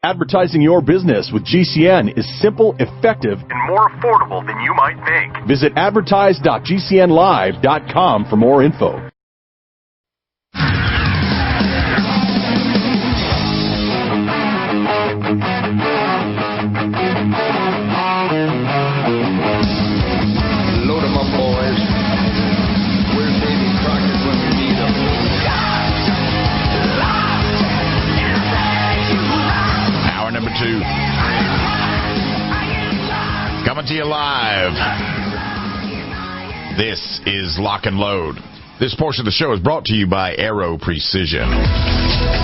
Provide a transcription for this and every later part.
Advertising your business with GCN is simple, effective, and more affordable than you might think. Visit advertise.gcnlive.com for more info. Load 'em up, boys. Where's Davy Crockett when we need him? Hour number 2. Coming to you live. This is Lock and Load. This portion of the show is brought to you by Aero Precision.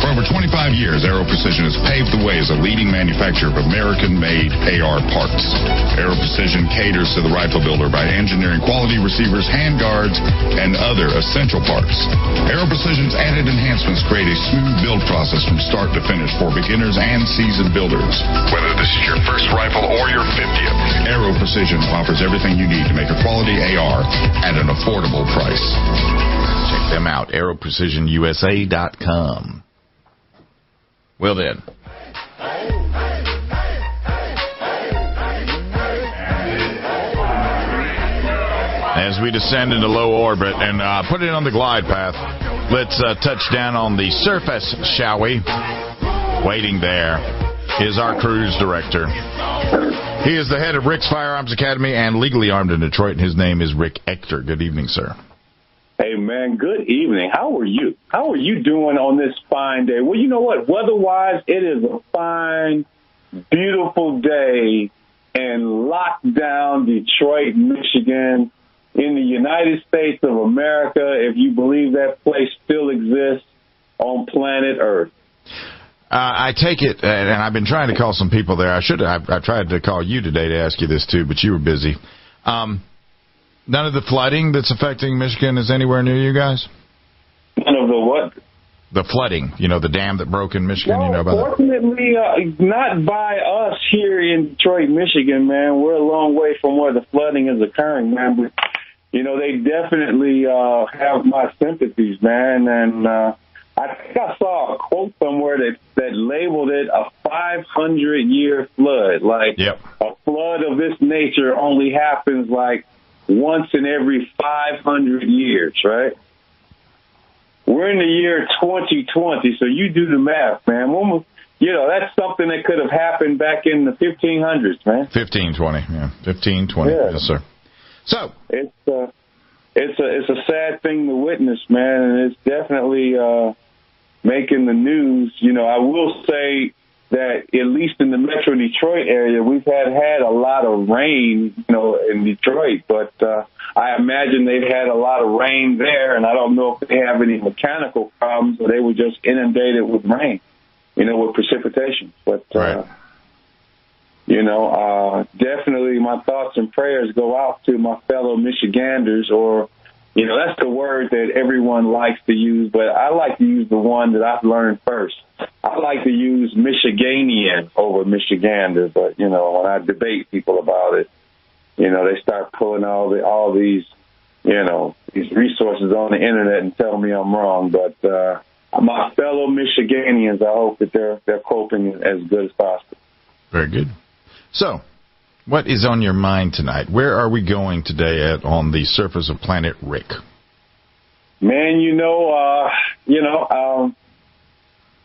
For over 25 years, Aero Precision has paved the way as a leading manufacturer of American-made AR parts. Aero Precision caters to the rifle builder by engineering quality receivers, handguards, and other essential parts. Aero Precision's added enhancements create a smooth build process from start to finish for beginners and seasoned builders. Whether this is your first rifle or your 50th, Aero Precision offers everything you need to make a quality AR at an affordable price. Check them out, aeroprecisionusa.com. Well then. As we descend into low orbit and put it on the glide path, let's touch down on the surface, shall we? Waiting there is our cruise director. He is the head of Rick's Firearms Academy and legally armed in Detroit, and his name is Rick Ector. Good evening, sir. Hey, man, good evening. How are you? How are you doing on this fine day? Well, you know what? Weather-wise, it is a fine, beautiful day in lockdown Detroit, Michigan, in the United States of America, if you believe that place still exists on planet Earth. I take it, and I've been trying to call some people there. I tried to call you today to ask you this, too, but you were busy. None of the flooding that's affecting Michigan is anywhere near you guys? None of the what? The flooding, the dam that broke in Michigan, no, you know about fortunately, that? Not by us here in Detroit, Michigan, man. We're a long way from where the flooding is occurring, man. But, they definitely have my sympathies, man. And I think I saw a quote somewhere that labeled it a 500-year flood. Like, yep. A flood of this nature only happens, like, once in every 500 years, right? We're in the year 2020, so you do the math, man. That's something that could have happened back in the 1500s, man. 1520, yeah. 1520, yeah. Yes, sir. So it's a sad thing to witness, man, and it's definitely making the news. I will say that at least in the Metro Detroit area, we've had a lot of rain, in Detroit, but I imagine they've had a lot of rain there, and I don't know if they have any mechanical problems, or they were just inundated with rain, with precipitation. But, right. Definitely my thoughts and prayers go out to my fellow Michiganders, or, that's the word that everyone likes to use, but I like to use the one that I've learned first. I like to use Michiganian over Michigander, but, when I debate people about it, they start pulling all these, these resources on the internet and tell me I'm wrong. But my fellow Michiganians, I hope that they're coping as good as possible. Very good. So, what is on your mind tonight? Where are we going today on the surface of planet Rick? Man,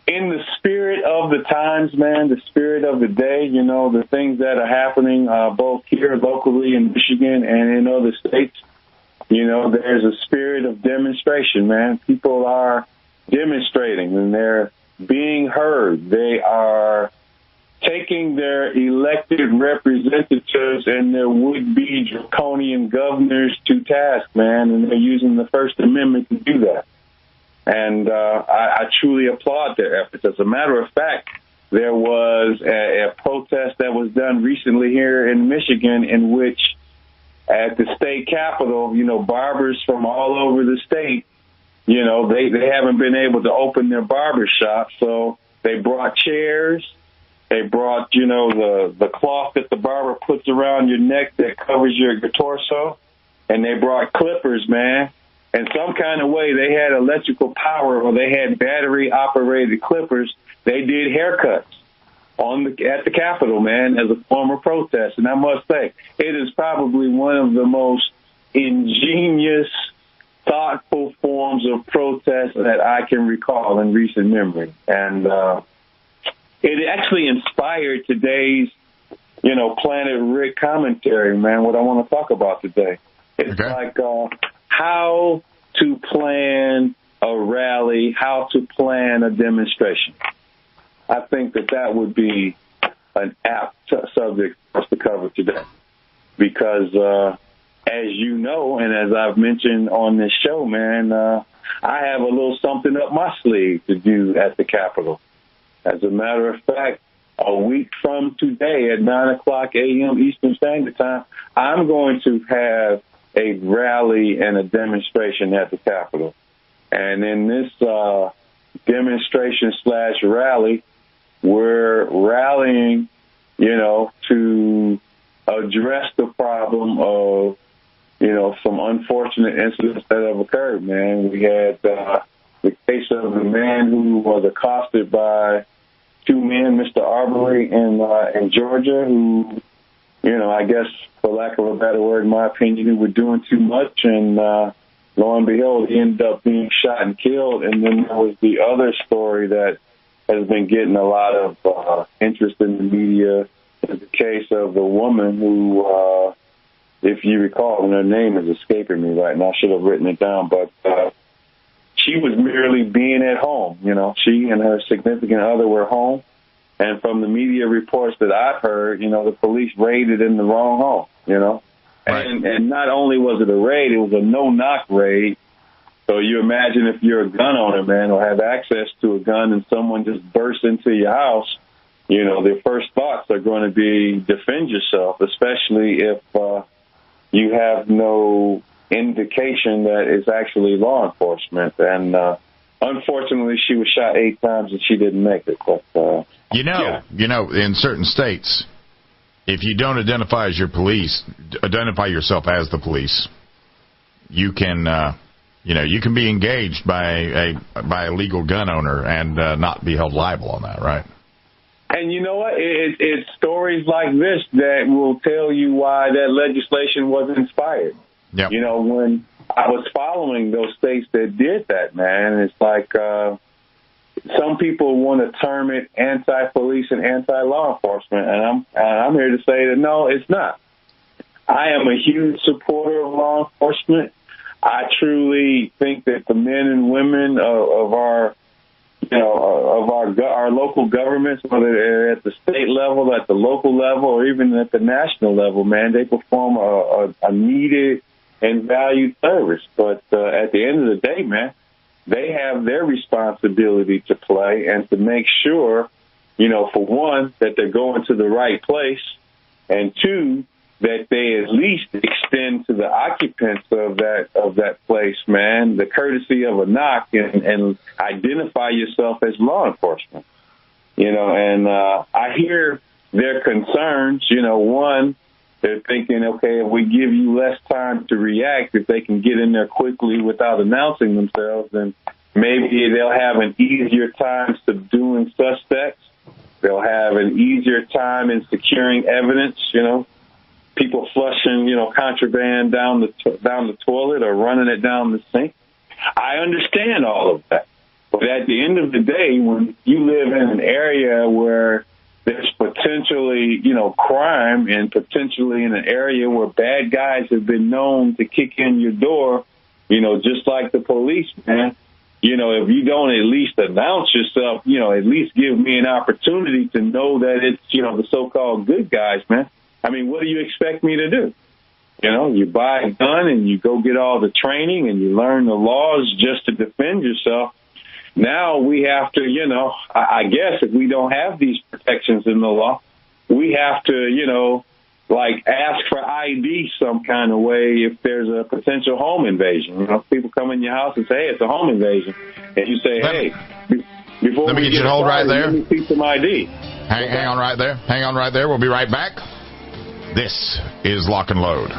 in the spirit of the times, man, the spirit of the day, the things that are happening both here locally in Michigan and in other states, there's a spirit of demonstration, man. People are demonstrating and they're being heard. They are taking their elected representatives and their would-be draconian governors to task, man, and they're using the First Amendment to do that. And I truly applaud their efforts. As a matter of fact, there was a protest that was done recently here in Michigan in which at the state capitol, barbers from all over the state, they haven't been able to open their barber shops. So they brought chairs. They brought, the cloth that the barber puts around your neck that covers your torso. And they brought clippers, man. In some kind of way, they had electrical power or they had battery-operated clippers. They did haircuts. at the Capitol, man, as a form of protest. And I must say, it is probably one of the most ingenious, thoughtful forms of protest that I can recall in recent memory. And it actually inspired today's, Planet Rick commentary, man, what I want to talk about today. It's like how to plan a rally, how to plan a demonstration. I think that would be an apt subject for us to cover today. Because, as you know, and as I've mentioned on this show, man, I have a little something up my sleeve to do at the Capitol. As a matter of fact, a week from today at 9 o'clock a.m. Eastern Standard Time, I'm going to have a rally and a demonstration at the Capitol. And in this demonstration/rally, we're rallying, to address the problem of, some unfortunate incidents that have occurred, man. We had the case of the man who was accosted by two men, Mr. Arbery in Georgia, who, I guess, for lack of a better word, in my opinion, who were doing too much. And lo and behold, he ended up being shot and killed. And then there was the other story that has been getting a lot of interest in the media. It's the case of the woman who, if you recall, and her name is escaping me right now, I should have written it down, but she was merely being at home. She and her significant other were home. And from the media reports that I've heard, the police raided in the wrong home, Right. And not only was it a raid, it was a no-knock raid. So you imagine if you're a gun owner, man, or have access to a gun and someone just bursts into your house, their first thoughts are going to be defend yourself, especially if you have no indication that it's actually law enforcement. And unfortunately, she was shot 8 times and she didn't make it. But in certain states, if you don't identify as identify yourself as the police, you can you can be engaged by a legal gun owner and not be held liable on that, right? And you know what? It's stories like this that will tell you why that legislation was inspired. Yep. When I was following those states that did that, man, it's like some people want to term it anti-police and anti-law enforcement, and I'm here to say that no, it's not. I am a huge supporter of law enforcement. I truly think that the men and women of our local governments, whether they're at the state level, at the local level, or even at the national level, man, they perform a needed and valued service. But at the end of the day, man, they have their responsibility to play and to make sure, for one, that they're going to the right place, and two, that they at least extend to the occupants of that place, man, the courtesy of a knock and identify yourself as law enforcement. And I hear their concerns. One, they're thinking, okay, if we give you less time to react, if they can get in there quickly without announcing themselves, then maybe they'll have an easier time subduing suspects. They'll have an easier time in securing evidence, people flushing, contraband down the toilet or running it down the sink. I understand all of that. But at the end of the day, when you live in an area where there's potentially, crime, and potentially in an area where bad guys have been known to kick in your door, just like the police, man, if you don't at least announce yourself, at least give me an opportunity to know that it's, the so-called good guys, man. I mean, what do you expect me to do? You buy a gun and you go get all the training and you learn the laws just to defend yourself. Now we have to, I guess if we don't have these protections in the law, we have to, ask for ID some kind of way if there's a potential home invasion. People come in your house and say, hey, it's a home invasion. And you say, hey, before let me get you to hold right there. Let me see some ID. Hang on right there. Hang on right there. We'll be right back. This is Lock and Load.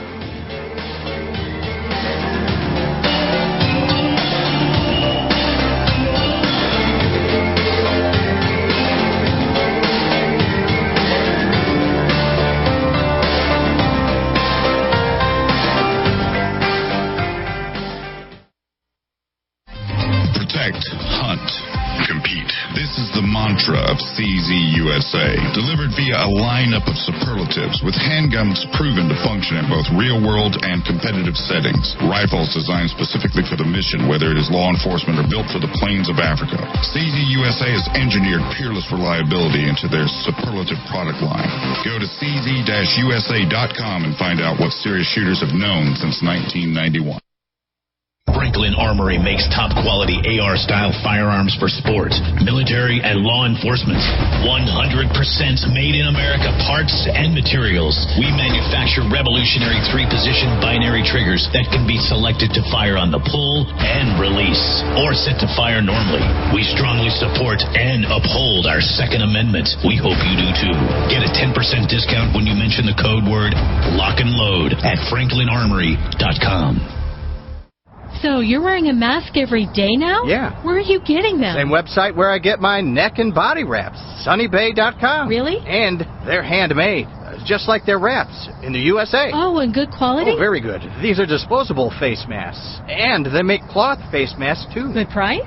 USA, delivered via a lineup of superlatives with handguns proven to function in both real-world and competitive settings. Rifles designed specifically for the mission, whether it is law enforcement or built for the plains of Africa. CZ USA has engineered peerless reliability into their superlative product line. Go to cz-usa.com and find out what serious shooters have known since 1991. Franklin Armory makes top-quality AR-style firearms for sport, military, and law enforcement. 100% made in America parts and materials. We manufacture revolutionary 3-position binary triggers that can be selected to fire on the pull and release, or set to fire normally. We strongly support and uphold our Second Amendment. We hope you do too. Get a 10% discount when you mention the code word Lock and Load at franklinarmory.com. So you're wearing a mask every day now? Yeah. Where are you getting them? Same website where I get my neck and body wraps, sunnybay.com. Really? And they're handmade, just like their wraps in the USA. Oh, and good quality? Oh, very good. These are disposable face masks. And they make cloth face masks, too. Good price?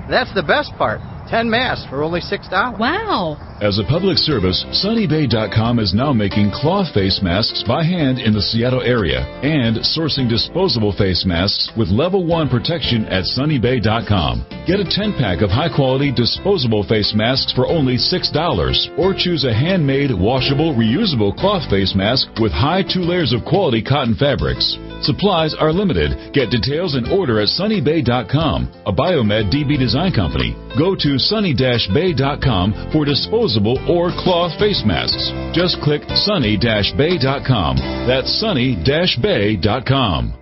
That's the best part. 10 masks for only $6. Wow. As a public service, sunnybay.com is now making cloth face masks by hand in the Seattle area and sourcing disposable face masks with level 1 protection at sunnybay.com. Get a 10-pack of high-quality disposable face masks for only $6, or choose a handmade, washable, reusable cloth face mask with high 2 layers of quality cotton fabrics. Supplies are limited. Get details and order at sunnybay.com, a Biomed DB design company. Go to sunny-bay.com for disposable or cloth face masks. Just click sunny-bay.com. That's sunny-bay.com.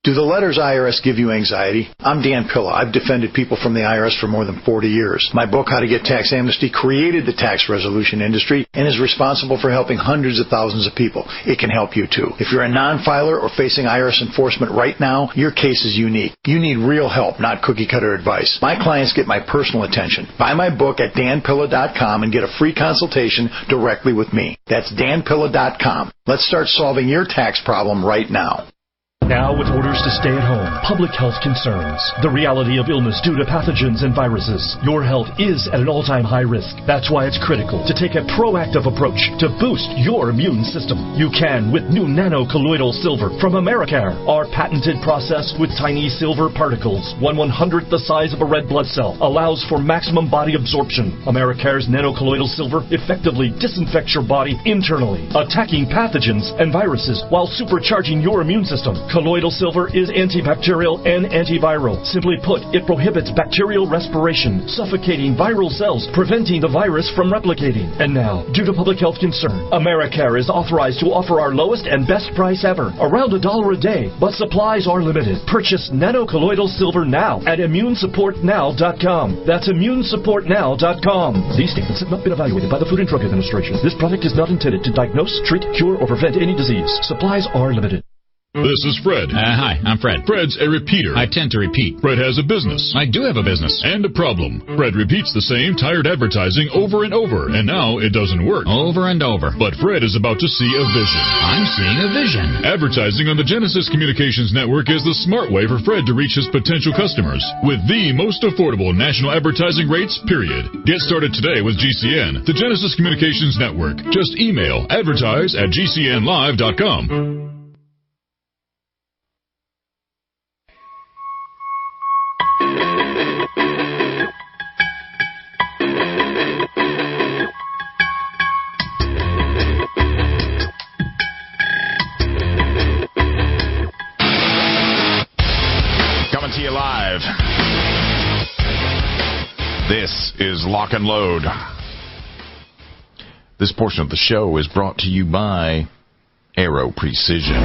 Do the letters IRS give you anxiety? I'm Dan Pilla. I've defended people from the IRS for more than 40 years. My book, How to Get Tax Amnesty, created the tax resolution industry and is responsible for helping hundreds of thousands of people. It can help you too. If you're a non-filer or facing IRS enforcement right now, your case is unique. You need real help, not cookie-cutter advice. My clients get my personal attention. Buy my book at danpilla.com and get a free consultation directly with me. That's danpilla.com. Let's start solving your tax problem right now. Now with orders to stay at home, public health concerns, the reality of illness due to pathogens and viruses, your health is at an all-time high risk. That's why it's critical to take a proactive approach to boost your immune system. You can with new nano-colloidal silver from Americare, our patented process with tiny silver particles, 1/100th the size of a red blood cell, allows for maximum body absorption. Americare's nano-colloidal silver effectively disinfects your body internally, attacking pathogens and viruses while supercharging your immune system. Colloidal silver is antibacterial and antiviral. Simply put, it prohibits bacterial respiration, suffocating viral cells, preventing the virus from replicating. And now, due to public health concern, Americare is authorized to offer our lowest and best price ever, around $1 a day, but supplies are limited. Purchase nano-colloidal silver now at immunesupportnow.com. That's immunesupportnow.com. These statements have not been evaluated by the Food and Drug Administration. This product is not intended to diagnose, treat, cure, or prevent any disease. Supplies are limited. This is Fred. Hi, I'm Fred. Fred's a repeater. I tend to repeat. Fred has a business. I do have a business. And a problem. Fred repeats the same tired advertising over and over, and now it doesn't work. Over and over. But Fred is about to see a vision. I'm seeing a vision. Advertising on the Genesis Communications Network is the smart way for Fred to reach his potential customers with the most affordable national advertising rates, period. Get started today with GCN, the Genesis Communications Network. Just email advertise@gcnlive.com. To you live. This is Lock and Load. This portion of the show is brought to you by Aero Precision.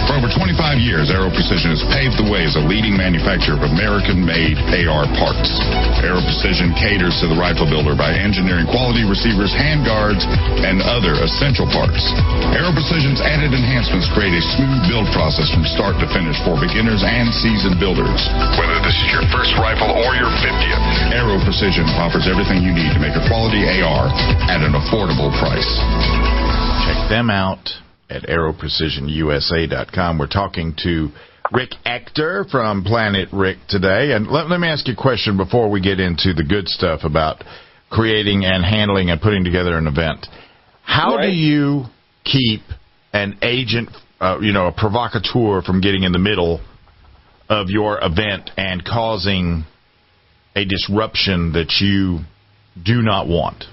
For over 25 years, Aero Precision has paved the way as a leading manufacturer of American-made AR parts. Aero Precision caters to the rifle builder by engineering quality receivers, handguards, and other essential parts. Aero Precision's added enhancements create a smooth build process from start to finish for beginners and seasoned builders. Whether this is your first rifle or your 50th, Aero Precision offers everything you need to make a quality AR at an affordable price. Check them out at aeroprecisionusa.com. We're talking to Rick Ector from Planet Rick today. And let me ask you a question before we get into the good stuff about creating and handling and putting together an event. How do you keep an agent, a provocateur from getting in the middle of your event and causing a disruption that you do not want?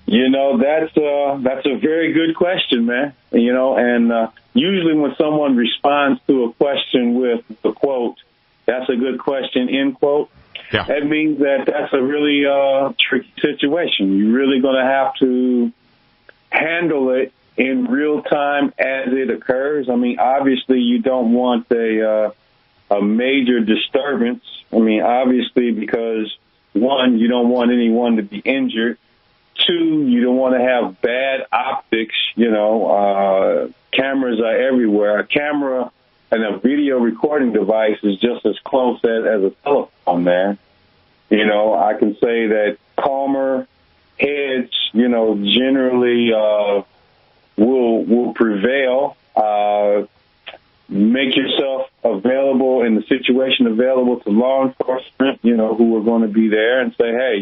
That's a very good question, man. And usually when someone responds to a question with the quote, "That's a good question," end quote, that means that that's a really tricky situation. You're really going to have to handle it in real time as it occurs. I mean, obviously you don't want a major disturbance. I mean, obviously, because one, you don't want anyone to be injured. Two, you don't want to have bad optics. Cameras are everywhere. A camera and a video recording device is just as close as a telephone there. I can say that calmer heads, generally will prevail. Make yourself available in the situation available to law enforcement, who are going to be there, and say, hey,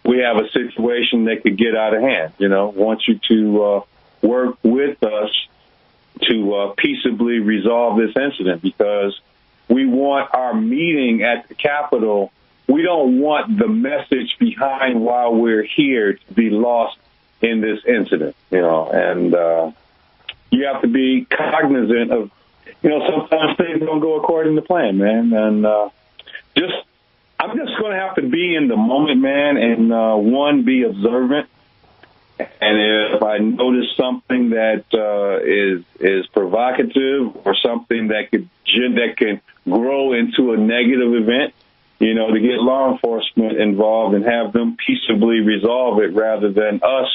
we have a situation that could get out of hand. Want you to work with us to peaceably resolve this incident, because we want our meeting at the Capitol. We don't want the message behind why we're here to be lost in this incident, and you have to be cognizant of, sometimes things don't go according to plan, man. And I'm just going to have to be in the moment, man, and be observant. And if I notice something that is provocative or something that can grow into a negative event, to get law enforcement involved and have them peaceably resolve it rather than us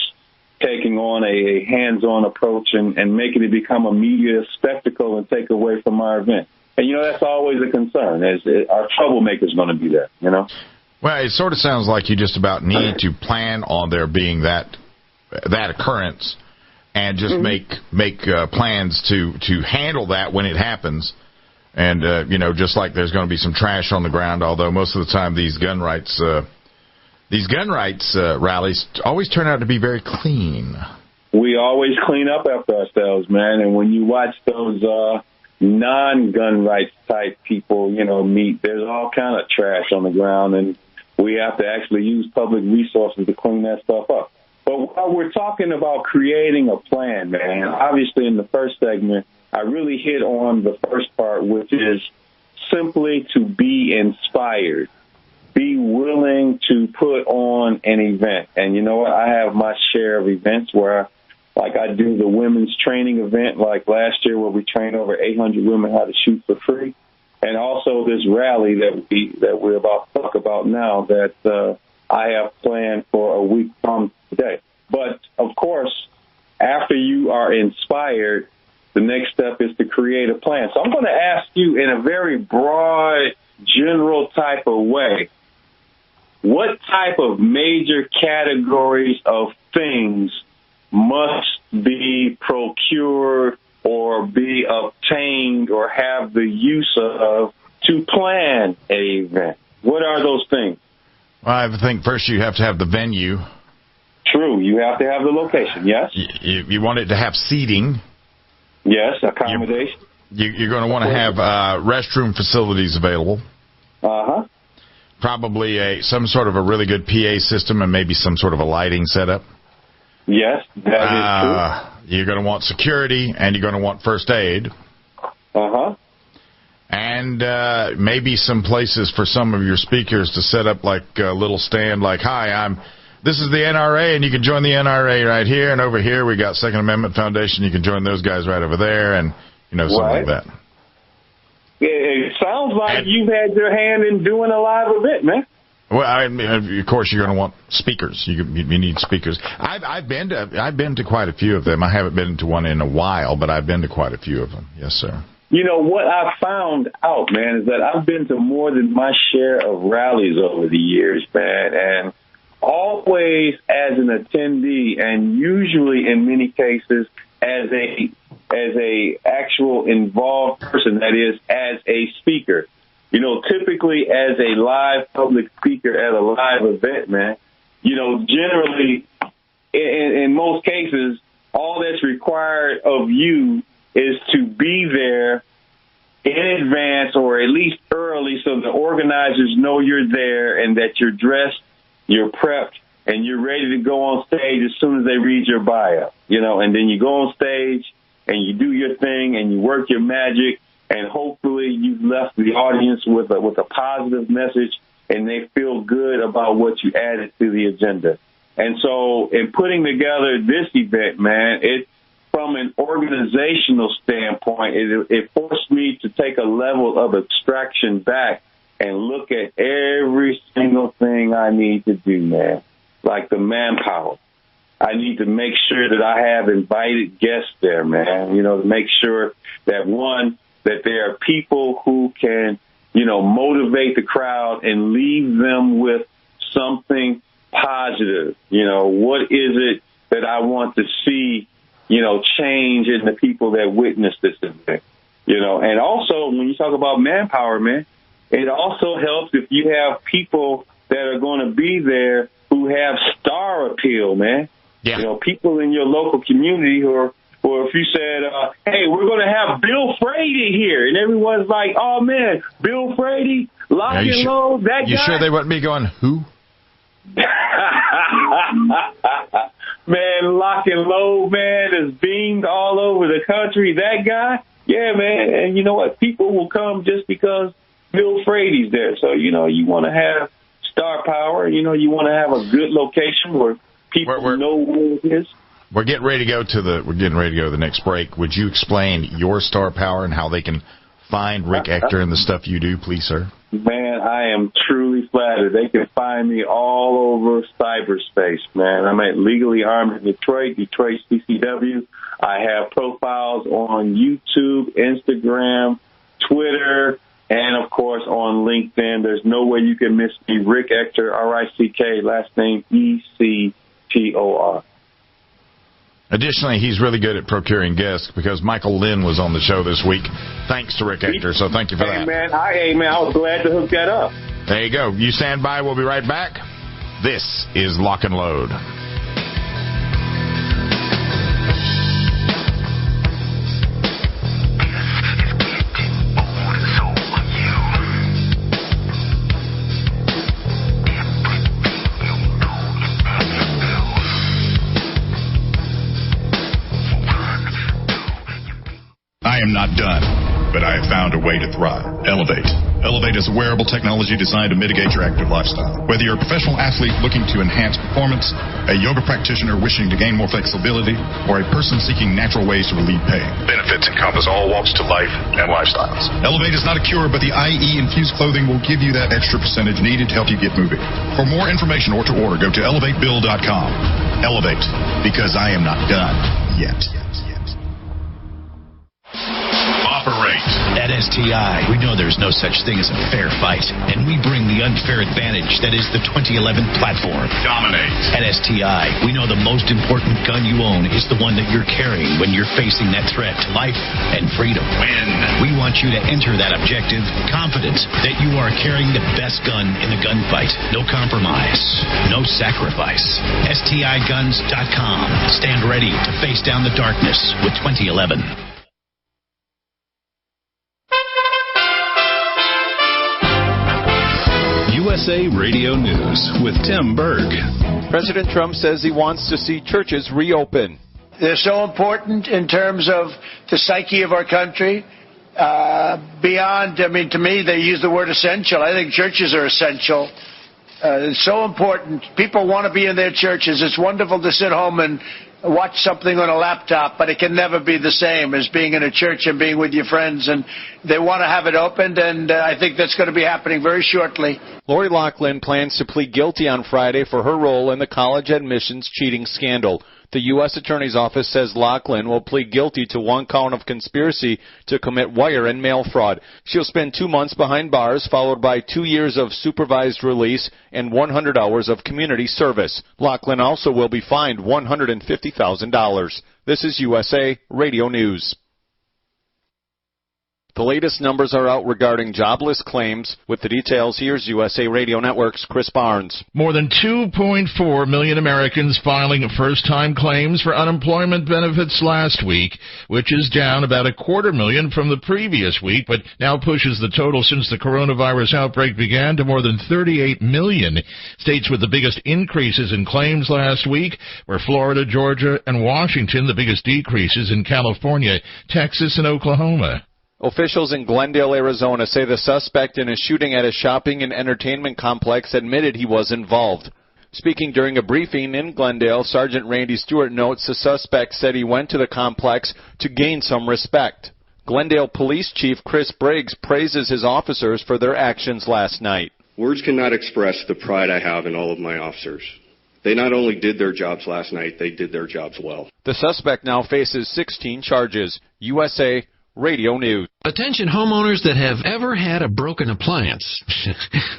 taking on a hands-on approach and making it become a media spectacle and take away from our event. And, that's always a concern. Our troublemaker's going to be there, Well, it sort of sounds like you just about need to plan on there being that occurrence and just make plans to handle that when it happens. And, just like there's going to be some trash on the ground, although most of the time these gun rights rallies always turn out to be very clean. We always clean up after ourselves, man. And when you watch those non-gun rights type people, meet, there's all kind of trash on the ground, and we have to actually use public resources to clean that stuff up. But while we're talking about creating a plan, man, obviously in the first segment, I really hit on the first part, which is simply to be inspired. Be willing to put on an event. And you know what? I have my share of events where, like, I do the women's training event, like last year, where we trained over 800 women how to shoot for free. And also this rally that we're about to talk about now that I have planned for a week from today. But, of course, after you are inspired, the next step is to create a plan. So I'm going to ask you in a very broad, general type of way, what type of major categories of things must be procured or be obtained or have the use of to plan an event? What are those things? Well, I think first you have to have the venue. True. You have to have the location, yes? You want it to have seating. Yes, accommodation. You're going to want to have restroom facilities available. Uh-huh. Probably some sort of a really good PA system and maybe some sort of a lighting setup. Yes, that is true. You're going to want security, and you're going to want first aid. Uh-huh. And maybe some places for some of your speakers to set up like a little stand like, hi, this is the NRA, and you can join the NRA right here, and over here we got Second Amendment Foundation. You can join those guys right over there, and, something like that. It sounds like you've had your hand in doing a live event, man. Well, of course, you're going to want speakers. You need speakers. I've been to quite a few of them. I haven't been to one in a while, but I've been to quite a few of them. Yes, sir. What I found out, man, is that I've been to more than my share of rallies over the years, man, and always as an attendee, and usually in many cases as a as a actual involved person, that is, as a speaker. You know, typically as a live public speaker at a live event, man, you know, generally, in most cases, all that's required of you is to be there in advance or at least early so the organizers know you're there and that you're dressed, you're prepped, and you're ready to go on stage as soon as they read your bio, you know, and then you go on stage and you do your thing and you work your magic, and hopefully you've left the audience with a positive message and they feel good about what you added to the agenda. And so in putting together this event, man, from an organizational standpoint, it forced me to take a level of abstraction back and look at every single thing I need to do, man, like the manpower. I need to make sure that I have invited guests there, man, you know, to make sure that, one, that there are people who can, you know, motivate the crowd and leave them with something positive. You know, what is it that I want to see, you know, change in the people that witness this event? You know, and also when you talk about manpower, man, it also helps if you have people that are going to be there who have star appeal, man. Yeah. You know, people in your local community or if you said, hey, we're going to have Bill Frady here, and everyone's like, oh, man, Bill Frady, lock and load, that guy. You sure they wouldn't be going, who? Man, lock and load, man, is beamed all over the country. That guy, yeah, man. And you know what? People will come just because Bill Frady's there. So, you know, you want to have star power. You know, you want to have a good location where people know where it is. We're getting ready to go to the next break. Would you explain your star power and how they can find Rick Ector and the stuff you do, please, sir? Man, I am truly flattered. They can find me all over cyberspace, man. I'm at Legally Armed in Detroit CCW. I have profiles on YouTube, Instagram, Twitter, and, of course, on LinkedIn. There's no way you can miss me. Rick Ector, R-I-C-K, last name E-C-T-O-R. Additionally, he's really good at procuring guests because Michael Lynn was on the show this week. Thanks to Rick Ector, so thank you for that. Hey, man, I was glad to hook that up. There you go. You stand by. We'll be right back. This is Lock and Load. I am not done, but I have found a way to thrive. Elevate. Elevate is a wearable technology designed to mitigate your active lifestyle. Whether you're a professional athlete looking to enhance performance, a yoga practitioner wishing to gain more flexibility, or a person seeking natural ways to relieve pain, benefits encompass all walks to life and lifestyles. Elevate is not a cure, but the IE-infused clothing will give you that extra percentage needed to help you get moving. For more information or to order, go to elevatebill.com. Elevate, because I am not done yet. Operate. At STI, we know there's no such thing as a fair fight, and we bring the unfair advantage that is the 2011 platform. Dominate. At STI, we know the most important gun you own is the one that you're carrying when you're facing that threat to life and freedom. Win. We want you to enter that objective confident that you are carrying the best gun in the gunfight. No compromise. No sacrifice. STIguns.com. Stand ready to face down the darkness with 2011. USA Radio News with Tim Berg. President Trump says he wants to see churches reopen. They're so important in terms of the psyche of our country. Beyond, to me, they use the word essential. I think churches are essential. It's so important. People want to be in their churches. It's wonderful to sit home and watch something on a laptop, but it can never be the same as being in a church and being with your friends. And they want to have it opened, and I think that's going to be happening very shortly. Lori Loughlin plans to plead guilty on Friday for her role in the college admissions cheating scandal. The U.S. Attorney's Office says Loughlin will plead guilty to one count of conspiracy to commit wire and mail fraud. She'll spend 2 months behind bars, followed by 2 years of supervised release and 100 hours of community service. Loughlin also will be fined $150,000. This is USA Radio News. The latest numbers are out regarding jobless claims. With the details, here's USA Radio Network's Chris Barnes. More than 2.4 million Americans filing first-time claims for unemployment benefits last week, which is down about 250,000 from the previous week, but now pushes the total since the coronavirus outbreak began to more than 38 million. States with the biggest increases in claims last week were Florida, Georgia, and Washington. The biggest decreases in California, Texas, and Oklahoma. Officials in Glendale, Arizona say the suspect in a shooting at a shopping and entertainment complex admitted he was involved. Speaking during a briefing in Glendale, Sergeant Randy Stewart notes the suspect said he went to the complex to gain some respect. Glendale Police Chief Chris Briggs praises his officers for their actions last night. Words cannot express the pride I have in all of my officers. They not only did their jobs last night, they did their jobs well. The suspect now faces 16 charges. USA Radio News. Attention homeowners that have ever had a broken appliance.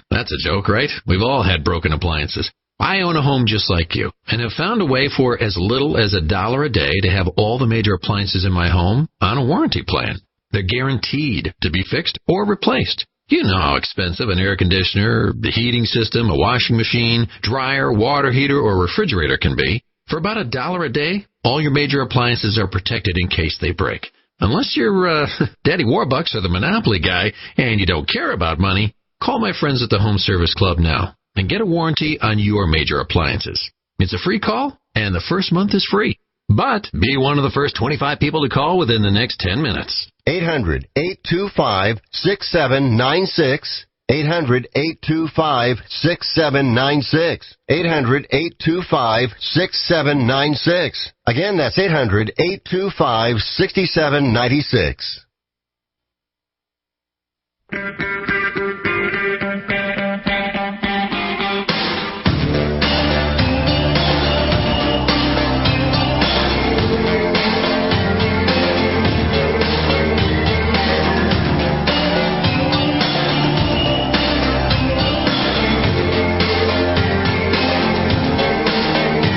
That's a joke, right? We've all had broken appliances. I own a home just like you and have found a way for as little as $1 a day to have all the major appliances in my home on a warranty plan. They're guaranteed to be fixed or replaced. You know how expensive an air conditioner, the heating system, a washing machine, dryer, water heater, or refrigerator can be. For about $1 a day, all your major appliances are protected in case they break. Unless you're Daddy Warbucks or the Monopoly guy and you don't care about money, call my friends at the Home Service Club now and get a warranty on your major appliances. It's a free call, and the first month is free. But be one of the first 25 people to call within the next 10 minutes. 800-825-6796. 800-825-6796. 800-825-6796. Again, that's 800-825-6796.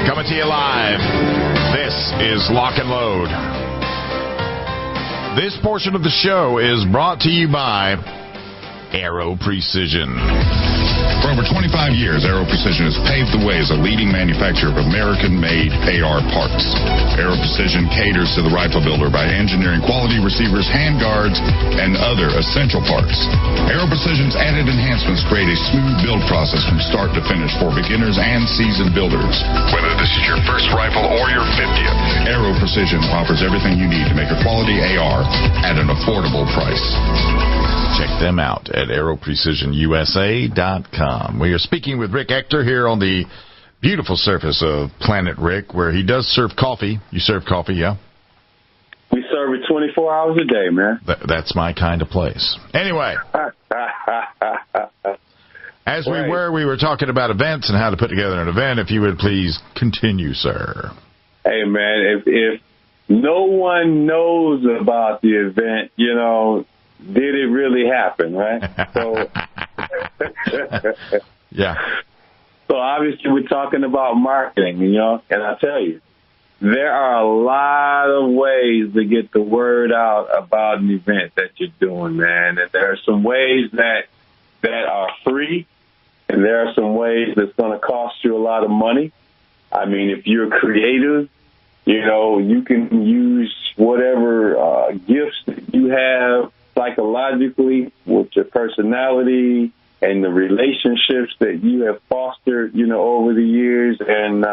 Coming to you live. This is Lock and Load. This portion of the show is brought to you by Aero Precision. For over 25 years, Aero Precision has paved the way as a leading manufacturer of American-made AR parts. Aero Precision caters to the rifle builder by engineering quality receivers, handguards, and other essential parts. Aero Precision's added enhancements create a smooth build process from start to finish for beginners and seasoned builders. Whether this is your first rifle or your 50th, Aero Precision offers everything you need to make a quality AR at an affordable price. Check them out at aeroprecisionusa.com. We are speaking with Rick Ector here on the beautiful surface of Planet Rick, where he does serve coffee. You serve coffee, yeah? We serve it 24 hours a day, man. That's my kind of place. Anyway, as we were talking about events and how to put together an event. If you would please continue, sir. Hey, man, if no one knows about the event, you know, did it really happen, right? So, yeah. So obviously we're talking about marketing, you know, and I tell you, there are a lot of ways to get the word out about an event that you're doing, man. And there are some ways that are free, and there are some ways that's going to cost you a lot of money. I mean, if you're creative, you know, you can use whatever gifts that you have psychologically with your personality and the relationships that you have fostered, you know, over the years, and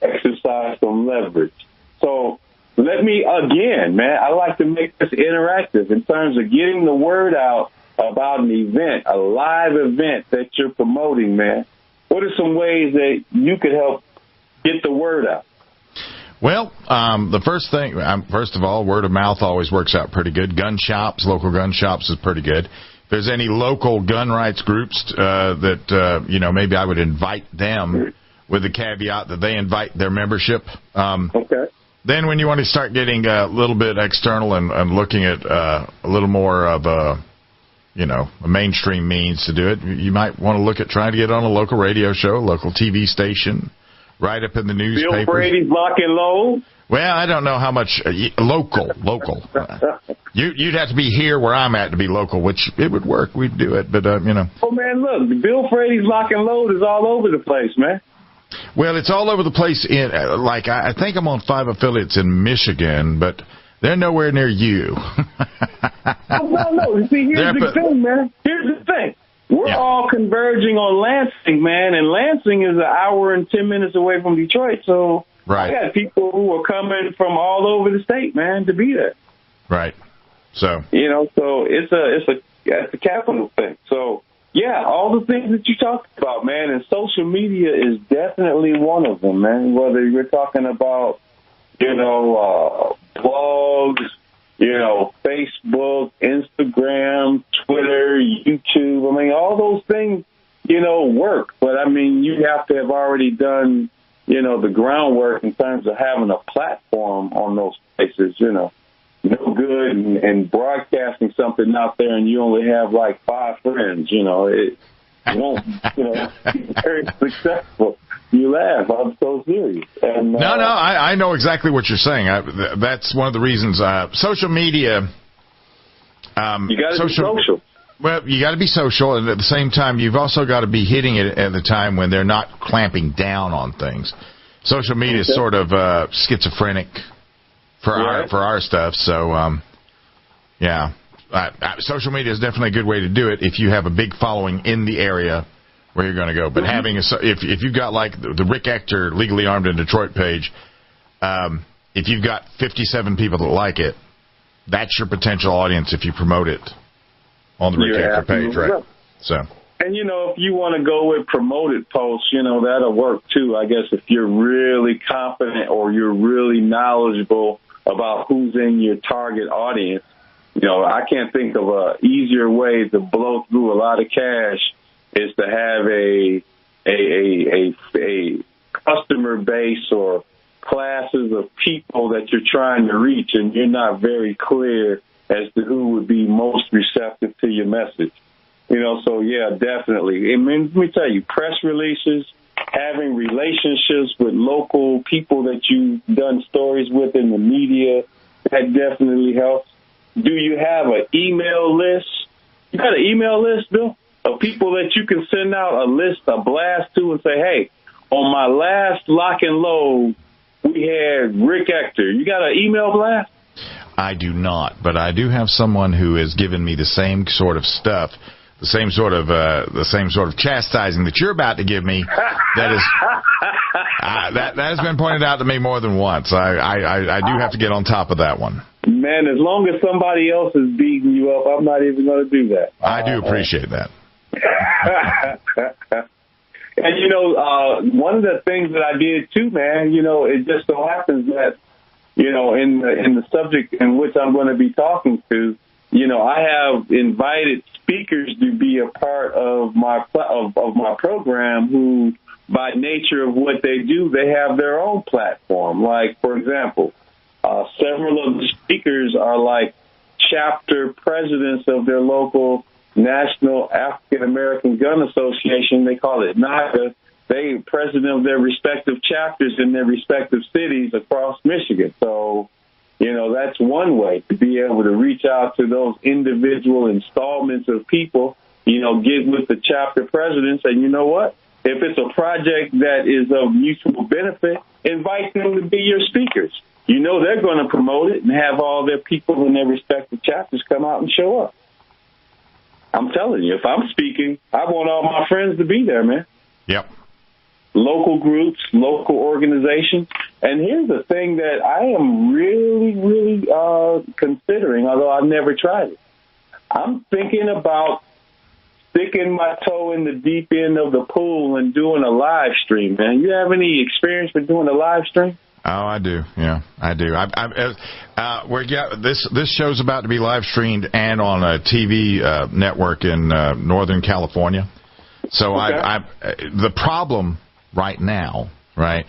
exercise some leverage. So let me, again, man, I like to make this interactive in terms of getting the word out about an event, a live event that you're promoting, man. What are some ways that you could help get the word out? Well, the first thing, first of all, word of mouth always works out pretty good. Gun shops, local gun shops is pretty good. If there's any local gun rights groups that, you know, maybe I would invite them with the caveat that they invite their membership. Okay. Then when you want to start getting a little bit external and looking at a little more of a, you know, a mainstream means to do it, you might want to look at trying to get on a local radio show, local TV station, right up in the newspapers. Bill Frady's Lock and Load. Well, I don't know how much local. You'd have to be here where I'm at to be local, which it would work. We'd do it, but you know. Oh man, look, Bill Frady's Lock and Load is all over the place, man. Well, it's all over the place. In like I think I'm on 5 affiliates in Michigan, but they're nowhere near you. No. See, here's the thing, man. Here's the thing. We're all converging on Lansing, man, and Lansing is an hour and 10 minutes away from Detroit, so I got people who are coming from all over the state, man, to be there. Right. So you know, so it's a capital thing. So yeah, all the things that you talked about, man, and social media is definitely one of them, man. Whether you're talking about, you know, blogs, you know, Facebook, Instagram, Twitter, YouTube. I mean, all those things, you know, work. But, I mean, you have to have already done, you know, the groundwork in terms of having a platform on those places, you know. No good in broadcasting something out there and you only have like 5 friends, you know. It won't, you know, be very successful. You laugh. I'm so serious. And, no, I know exactly what you're saying. That's one of the reasons. Social media. You got to be social. Well, you got to be social, and at the same time, you've also got to be hitting it at the time when they're not clamping down on things. Social media is sort of schizophrenic for our stuff. So, yeah, social media is definitely a good way to do it if you have a big following in the area where you're going to go. But having if you've got like the Rick Ector Legally Armed in Detroit page, if you've got 57 people that like it, that's your potential audience if you promote it on the Rick Ector page, right? So. And, you know, if you want to go with promoted posts, you know, that'll work too. I guess if you're really confident or you're really knowledgeable about who's in your target audience, you know, I can't think of a easier way to blow through a lot of cash is to have a customer base or classes of people that you're trying to reach, and you're not very clear as to who would be most receptive to your message. You know, so yeah, definitely. I mean, let me tell you, press releases, having relationships with local people that you've done stories with in the media, that definitely helps. Do you have an email list? You got an email list, Bill, of people that you can send out a blast to and say, hey, on my last Lock and Load, we had Rick Ector. You got an email blast? I do not, but I do have someone who has given me the same sort of stuff, the same sort of chastising that you're about to give me. That is that has been pointed out to me more than once. I do have to get on top of that one. Man, as long as somebody else is beating you up, I'm not even going to do that. I do appreciate that. And, you know, one of the things that I did, too, man, you know, it just so happens that, you know, in the subject in which I'm going to be talking to, you know, I have invited speakers to be a part of my program who, by nature of what they do, they have their own platform. Like, for example, several of the speakers are like chapter presidents of their local National African American Gun Association. They call it NAGA. They president of their respective chapters in their respective cities across Michigan. So, you know, that's one way to be able to reach out to those individual installments of people, you know, get with the chapter presidents. And you know what? If it's a project that is of mutual benefit, invite them to be your speakers. You know they're going to promote it and have all their people in their respective chapters come out and show up. I'm telling you, if I'm speaking, I want all my friends to be there, man. Yep. Local groups, local organizations. And here's the thing that I am really, really considering, although I've never tried it. I'm thinking about sticking my toe in the deep end of the pool and doing a live stream, man. You have any experience with doing a live stream? Oh, I do. Yeah, I do. This show's about to be live streamed and on a TV network in Northern California. So okay. The problem right now, right,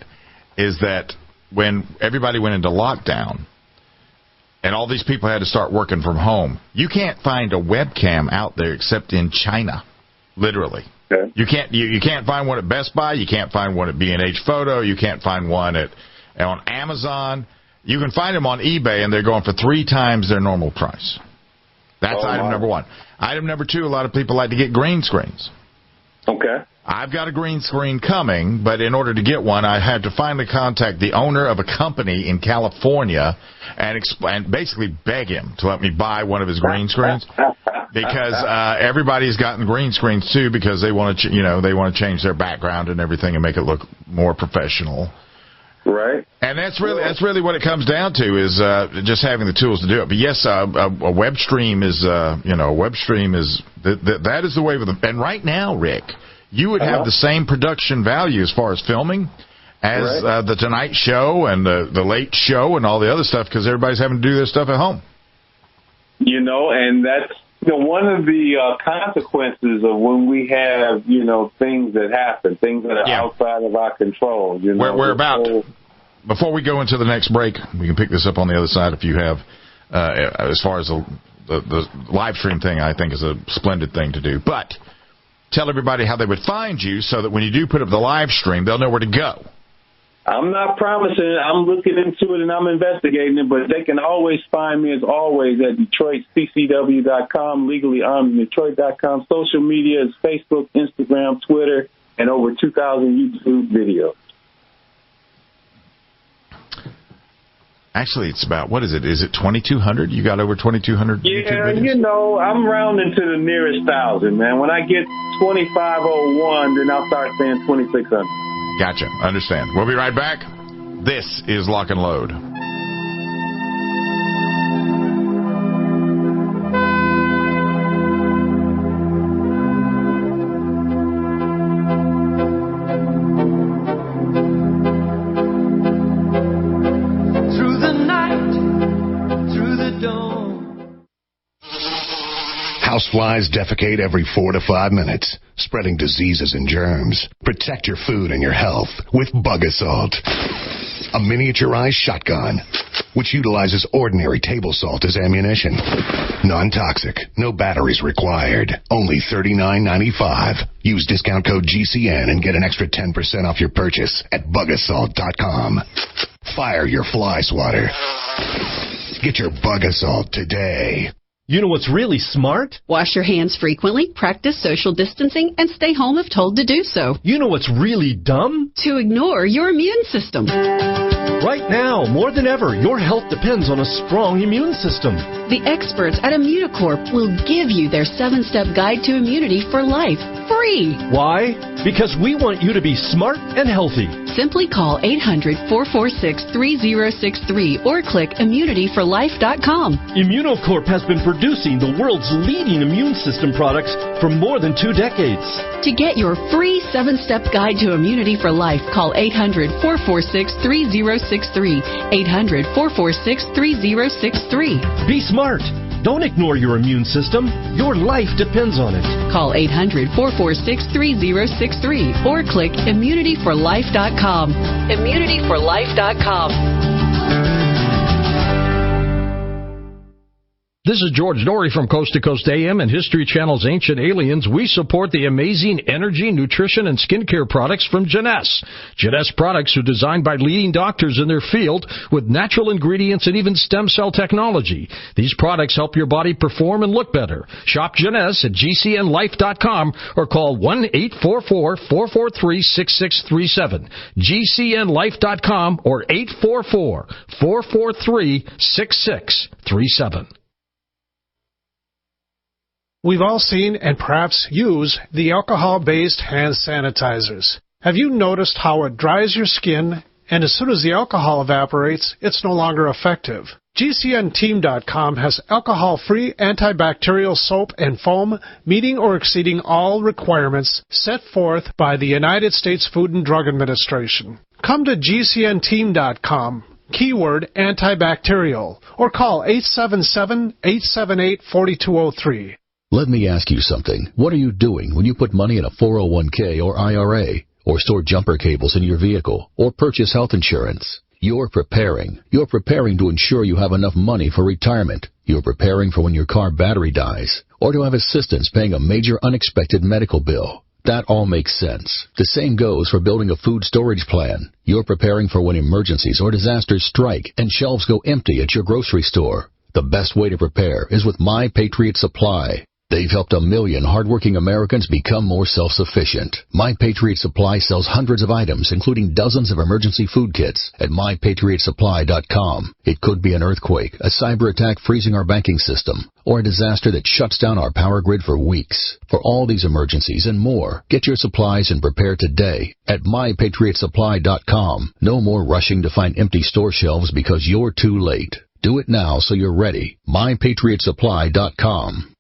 is that when everybody went into lockdown and all these people had to start working from home, you can't find a webcam out there except in China, literally. Okay. You can't find one at Best Buy. You can't find one at B&H Photo. You can't find one on Amazon. You can find them on eBay, and they're going for 3 times their normal price. That's item number 1. Item number 2, a lot of people like to get green screens. Okay. I've got a green screen coming, but in order to get one, I had to finally contact the owner of a company in California and basically beg him to let me buy one of his green screens because everybody's gotten green screens too because they want to, they want to change their background and everything and make it look more professional. Right. And that's really what it comes down to is just having the tools to do it. But yes, a web stream is that is the way with them. And right now, Rick, you would have the same production value as far as filming as the Tonight Show and the Late Show and all the other stuff because everybody's having to do their stuff at home. And that's one of the consequences of when we have, things that happen, things that are outside of our control. We're about, before we go into the next break, we can pick this up on the other side if you have, as far as the live stream thing, I think is a splendid thing to do. But tell everybody how they would find you so that when you do put up the live stream, they'll know where to go. I'm not promising it. I'm looking into it and I'm investigating it, but they can always find me, as always, at DetroitCCW.com, legallyarmeddetroit.com. Social media is Facebook, Instagram, Twitter, and over 2,000 YouTube videos. Actually, it's about, what is it? Is it 2,200? You got over 2,200 YouTube videos? I'm rounding to the nearest 1,000, man. When I get 2,501, then I'll start saying 2,600. Gotcha. Understand. We'll be right back. This is Lock and Load. Through the night, through the dawn. Houseflies defecate every 4 to 5 minutes, spreading diseases and germs. Protect your food and your health with Bug Assault, a miniaturized shotgun which utilizes ordinary table salt as ammunition. Non-toxic, no batteries required, only $39.95. Use discount code GCN and get an extra 10% off your purchase at bugassault.com. Fire your fly swatter. Get your Bug Assault today. You know what's really smart? Wash your hands frequently, practice social distancing, and stay home if told to do so. You know what's really dumb? To ignore your immune system. Right now, more than ever, your health depends on a strong immune system. The experts at Immunicorp will give you their 7-step guide to immunity for life, free. Why? Because we want you to be smart and healthy. Simply call 800-446-3063 or click immunityforlife.com. Immunicorp has been producing the world's leading immune system products for more than 2 decades. To get your free 7-step guide to immunity for life, call 800-446-3063. 800-446-3063. Be smart. Don't ignore your immune system. Your life depends on it. Call 800-446-3063 or click immunityforlife.com. Immunityforlife.com. This is George Norrie from Coast to Coast AM and History Channel's Ancient Aliens. We support the amazing energy, nutrition, and skincare products from Jeunesse. Jeunesse products are designed by leading doctors in their field with natural ingredients and even stem cell technology. These products help your body perform and look better. Shop Jeunesse at GCNlife.com or call 1-844-443-6637. GCNlife.com or 844-443-6637. We've all seen and perhaps use the alcohol-based hand sanitizers. Have you noticed how it dries your skin, and as soon as the alcohol evaporates, it's no longer effective? GCNteam.com has alcohol-free antibacterial soap and foam meeting or exceeding all requirements set forth by the United States Food and Drug Administration. Come to GCNteam.com, keyword antibacterial, or call 877-878-4203. Let me ask you something. What are you doing when you put money in a 401k or IRA, or store jumper cables in your vehicle, or purchase health insurance? You're preparing. You're preparing to ensure you have enough money for retirement. You're preparing for when your car battery dies, or to have assistance paying a major unexpected medical bill. That all makes sense. The same goes for building a food storage plan. You're preparing for when emergencies or disasters strike and shelves go empty at your grocery store. The best way to prepare is with My Patriot Supply. They've helped 1 million hardworking Americans become more self-sufficient. My Patriot Supply sells hundreds of items, including dozens of emergency food kits at MyPatriotSupply.com. It could be an earthquake, a cyber attack freezing our banking system, or a disaster that shuts down our power grid for weeks. For all these emergencies and more, get your supplies and prepare today at MyPatriotSupply.com. No more rushing to find empty store shelves because you're too late. Do it now so you're ready. MyPatriotSupply.com.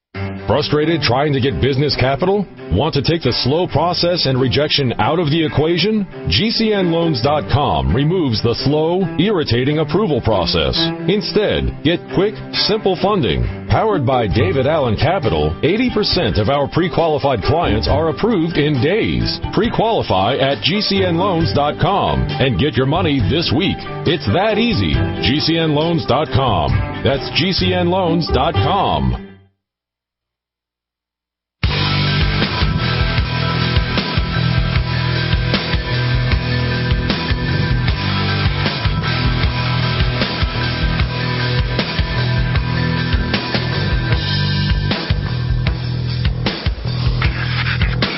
Frustrated trying to get business capital? Want to take the slow process and rejection out of the equation? GCNLoans.com removes the slow, irritating approval process. Instead, get quick, simple funding. Powered by David Allen Capital, 80% of our pre-qualified clients are approved in days. Pre-qualify at GCNLoans.com and get your money this week. It's that easy. GCNLoans.com. That's GCNLoans.com.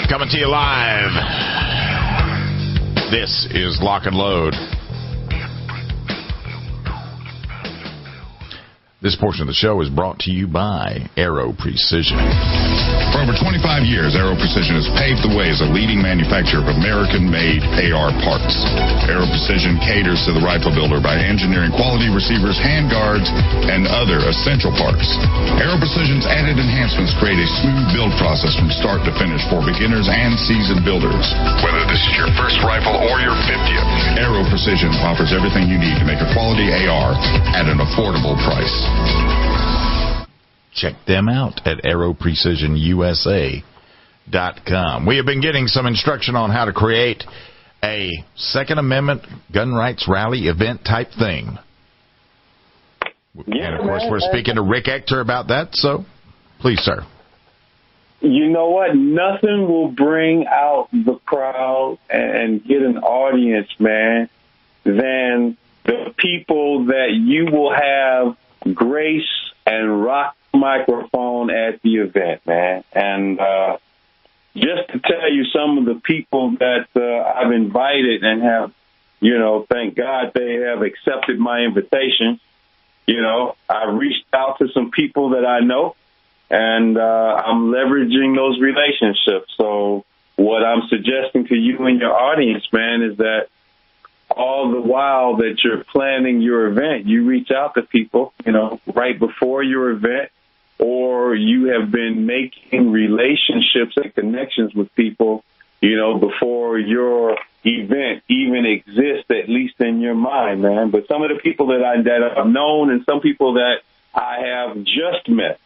Coming to you live. This is Lock and Load. This portion of the show is brought to you by Aero Precision. For over 25 years, Aero Precision has paved the way as a leading manufacturer of American-made AR parts. Aero Precision caters to the rifle builder by engineering quality receivers, handguards, and other essential parts. Aero Precision's added enhancements create a smooth build process from start to finish for beginners and seasoned builders. Whether this is your first rifle or your 50th, Aero Precision offers everything you need to make a quality AR at an affordable price. Check them out at AeroPrecisionUSA.com. We have been getting some instruction on how to create a Second Amendment gun rights rally event type thing. And, of course, we're speaking to Rick Ector about that, so please, sir. You know what? Nothing will bring out the crowd and get an audience, man, than the people that you will have grace and rock the microphone at the event, man. And just to tell you some of the people that I've invited and have, thank God they have accepted my invitation. I reached out to some people that I know, and I'm leveraging those relationships. So what I'm suggesting to you and your audience, man, is that all the while that you're planning your event, you reach out to people, right before your event, or you have been making relationships and connections with people, before your event even exists, at least in your mind, man. But some of the people that I've known and some people that I have just met,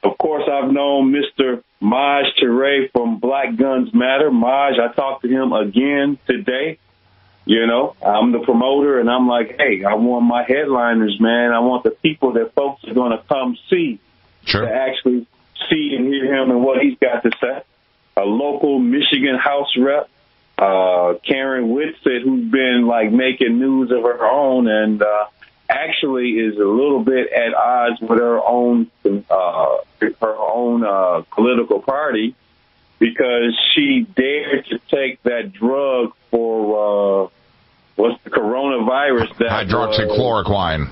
of course, I've known Mr. Maj Toure from Black Guns Matter. Maj, I talked to him again today. I'm the promoter, and I'm like, hey, I want my headliners, man. I want the people that folks are going to come see to actually see and hear him and what he's got to say. A local Michigan House rep, Karen Whitsett, who's been, making news of her own and actually is a little bit at odds with her own political party because she dared to take that drug for what's the coronavirus? Hydroxychloroquine.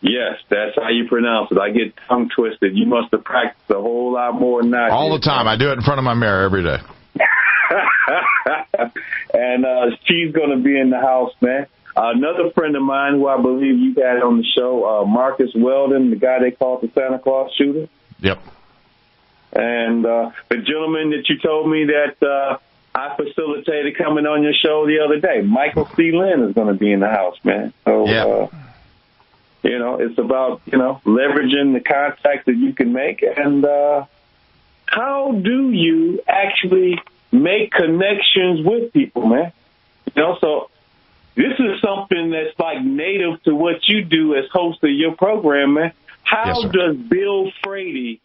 Yes, that's how you pronounce it. I get tongue twisted. You must have practiced a whole lot more than I all the time. I do it in front of my mirror every day. And she's going to be in the house, man. Another friend of mine who I believe you had on the show, Marcus Weldon, the guy they called the Santa Claus shooter. Yep. And the gentleman that you told me that I facilitated coming on your show the other day, Michael C. Lynn, is going to be in the house, man. So, it's about, leveraging the contacts that you can make. And how do you actually make connections with people, man? So this is something that's native to what you do as host of your program, man. How does Bill Frady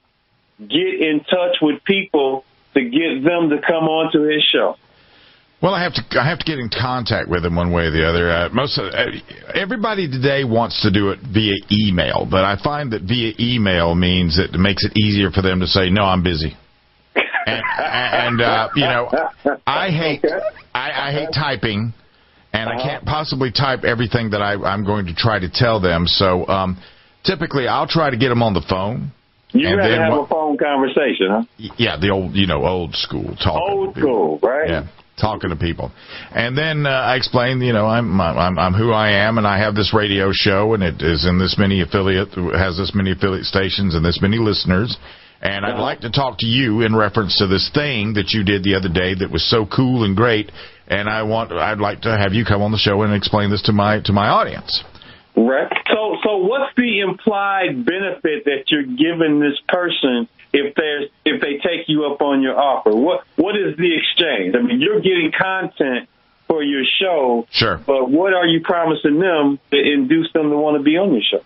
get in touch with people to get them to come on to his show? Well, I have to get in contact with them one way or the other. Everybody today wants to do it via email, but I find that via email means it makes it easier for them to say, no, I'm busy. And you know, I hate typing, and I can't possibly type everything that I'm going to try to tell them. So typically, I'll try to get them on the phone. You rather have a phone conversation, huh? Yeah, the old school talking. Old school, right? Yeah, talking to people, and then I explain, I'm who I am, and I have this radio show, and it is in this many has this many affiliate stations and this many listeners, and I'd like to talk to you in reference to this thing that you did the other day that was so cool and great, and I'd like to have you come on the show and explain this to my audience. Right. So what's the implied benefit that you're giving this person if they take you up on your offer? What is the exchange? I mean, you're getting content for your show. Sure. But what are you promising them to induce them to want to be on your show?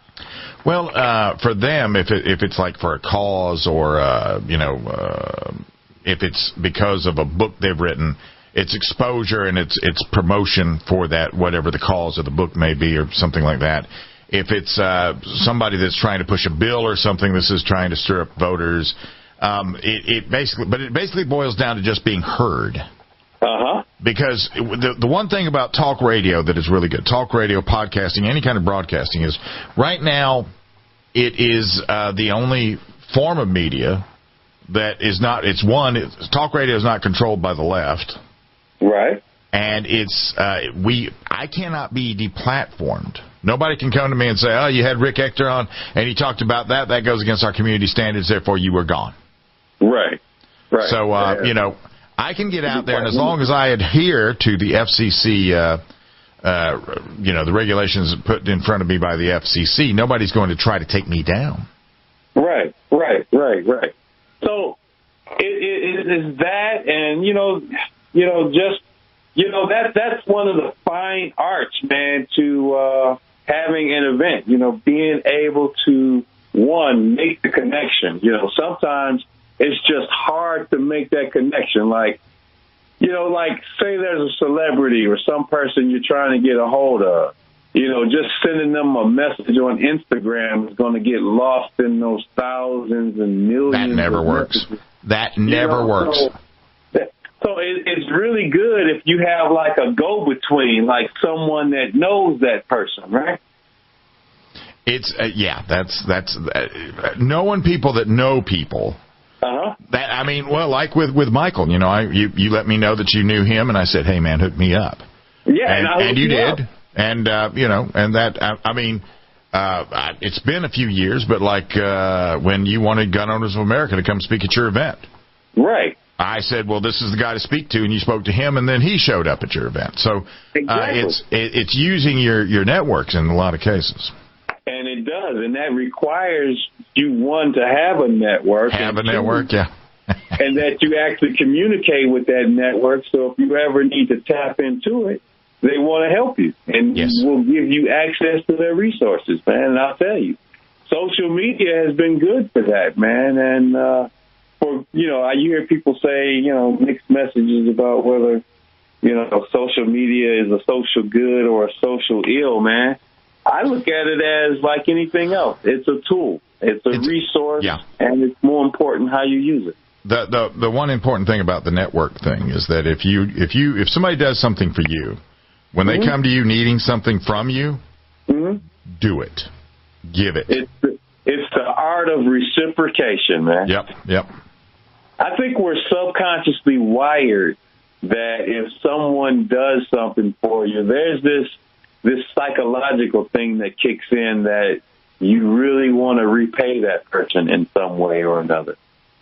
Well, for them, if it's like for a cause or if it's because of a book they've written, it's exposure and it's promotion for that, whatever the cause of the book may be or something like that. If it's somebody that's trying to push a bill or something, this is trying to stir up voters. It basically boils down to just being heard. Because the one thing about talk radio that is really good, talk radio, podcasting, any kind of broadcasting, is right now it is the only form of media that is not. Talk radio is not controlled by the left. Right. And I cannot be deplatformed. Nobody can come to me and say, oh, you had Rick Ector on, and he talked about that. That goes against our community standards, therefore you were gone. Right. So, I can get out there, and as long as I adhere to the FCC, the regulations put in front of me by the FCC, nobody's going to try to take me down. Right. So, it is that, and, that's one of the fine arts, man, to having an event, being able to, one, make the connection. Sometimes it's just hard to make that connection. Like say there's a celebrity or some person you're trying to get a hold of, just sending them a message on Instagram is going to get lost in those thousands and millions. That never works. That never works. So it's really good if you have like a go-between, like someone that knows that person, right? It's that's knowing people that know people. Like with Michael, you let me know that you knew him, and I said, hey man, hook me up. Yeah, and you did, and it's been a few years, but when you wanted Gun Owners of America to come speak at your event, right? I said, well, this is the guy to speak to, and you spoke to him, and then he showed up at your event. So exactly. It's using your networks in a lot of cases. And it does, and that requires you, one, to have a network. And that you actually communicate with that network, so if you ever need to tap into it, they want to help you, and will give you access to their resources, man. And I'll tell you, social media has been good for that, man, and you hear people say, mixed messages about whether, social media is a social good or a social ill, man. I look at it as like anything else. It's a tool. It's a resource, and it's more important how you use it. The one important thing about the network thing is that if somebody does something for you, when they come to you needing something from you, do it. Give it. It's the art of reciprocation, man. Yep. I think we're subconsciously wired that if someone does something for you, there's this psychological thing that kicks in that you really want to repay that person in some way or another.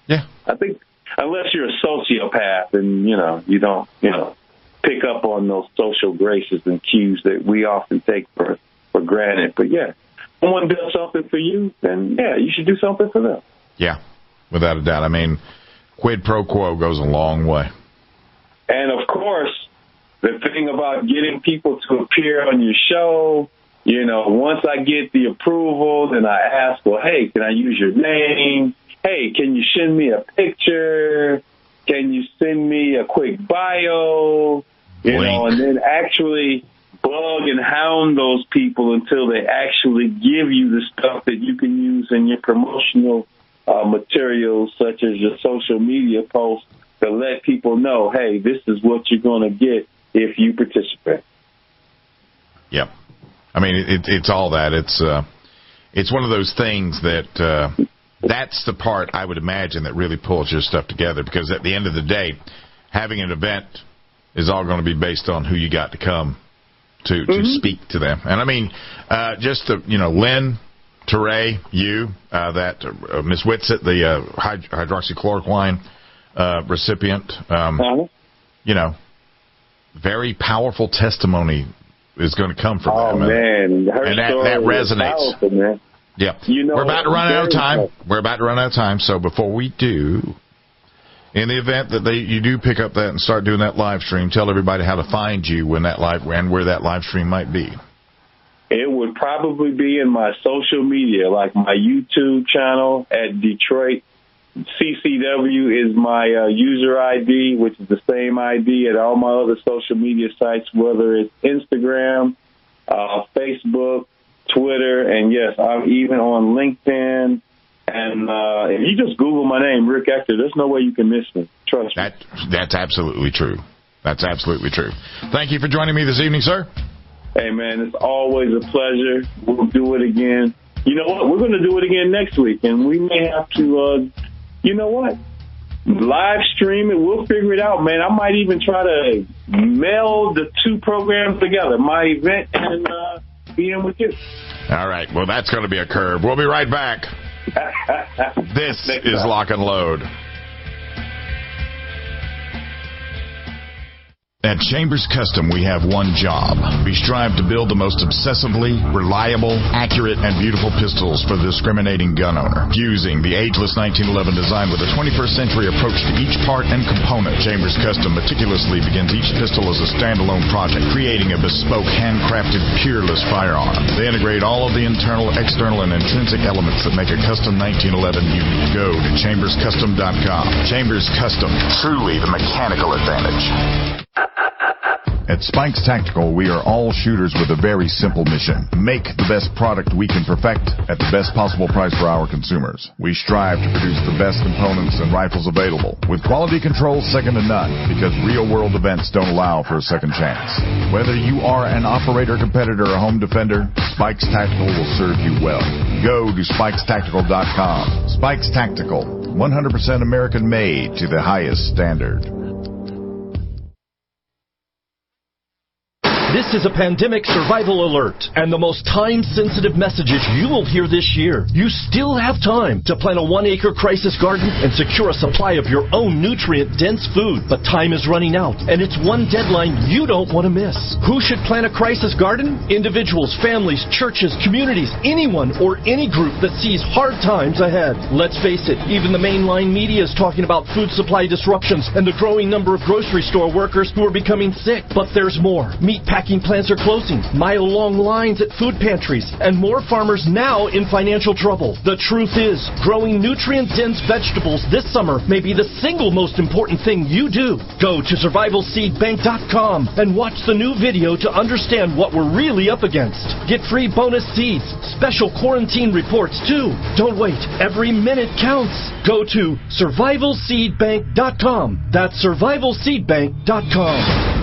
Yeah. I think unless you're a sociopath and, you don't, pick up on those social graces and cues that we often take for granted. But, someone does something for you, then, you should do something for them. Yeah, without a doubt. I mean, quid pro quo goes a long way. And, of course, the thing about getting people to appear on your show, once I get the approval, then I ask, well, hey, can I use your name? Hey, can you send me a picture? can you send me a quick bio? You know, and then actually bug and hound those people until they actually give you the stuff that you can use in your promotional materials, such as your social media posts, to let people know, hey, this is what you're going to get if you participate. Yep. I mean, it's all that. It's one of those things that that's the part I would imagine that really pulls your stuff together, because at the end of the day, having an event is all going to be based on who you got to come to speak to them. And I mean, just the, Lynn, Teray, you, Miss Whitsett, the hydroxychloroquine recipient, very powerful testimony is going to come from them. Oh, man. And that resonates. Powerful, man. Yeah. We're about to run out of time. We're about to run out of time. So before we do, in the event that you do pick up that and start doing that live stream, tell everybody how to find you when that live and where that live stream might be. It would probably be in my social media, like my YouTube channel at Detroit. CCW is my user ID, which is the same ID at all my other social media sites, whether it's Instagram, Facebook, Twitter, and yes, I'm even on LinkedIn. And if you just Google my name, Rick Ector, there's no way you can miss me. Trust me. That's absolutely true. That's absolutely true. Thank you for joining me this evening, sir. Hey, man, it's always a pleasure. We'll do it again. You know what? We're going to do it again next week, and we may have to, live stream it. We'll figure it out, man. I might even try to meld the two programs together, my event and being with you. All right. Well, that's going to be a curve. We'll be right back. This is Lock and Load. At Chambers Custom, we have one job. We strive to build the most obsessively reliable, accurate, and beautiful pistols for the discriminating gun owner. Fusing the ageless 1911 design with a 21st century approach to each part and component, Chambers Custom meticulously begins each pistol as a standalone project, creating a bespoke, handcrafted, peerless firearm. They integrate all of the internal, external, and intrinsic elements that make a custom 1911 unique. Go to chamberscustom.com. Chambers Custom, truly the mechanical advantage. At Spikes Tactical, we are all shooters with a very simple mission. Make the best product we can perfect at the best possible price for our consumers. We strive to produce the best components and rifles available, with quality control second to none, because real-world events don't allow for a second chance. Whether you are an operator, competitor, or home defender, Spikes Tactical will serve you well. Go to spikestactical.com. Spikes Tactical, 100% American-made to the highest standard. This is a pandemic survival alert, and the most time-sensitive messages you will hear this year. You still have time to plant a 1-acre crisis garden and secure a supply of your own nutrient-dense food. But time is running out, and it's one deadline you don't want to miss. Who should plant a crisis garden? Individuals, families, churches, communities, anyone or any group that sees hard times ahead. Let's face it, even the mainline media is talking about food supply disruptions and the growing number of grocery store workers who are becoming sick. But there's more. Meatpacking plants are closing, mile-long lines at food pantries, and more farmers now in financial trouble. The truth is, growing nutrient-dense vegetables this summer may be the single most important thing you do. Go to survivalseedbank.com and watch the new video to understand what we're really up against. Get free bonus seeds, special quarantine reports too. Don't wait. Every minute counts. Go to survivalseedbank.com. That's survivalseedbank.com.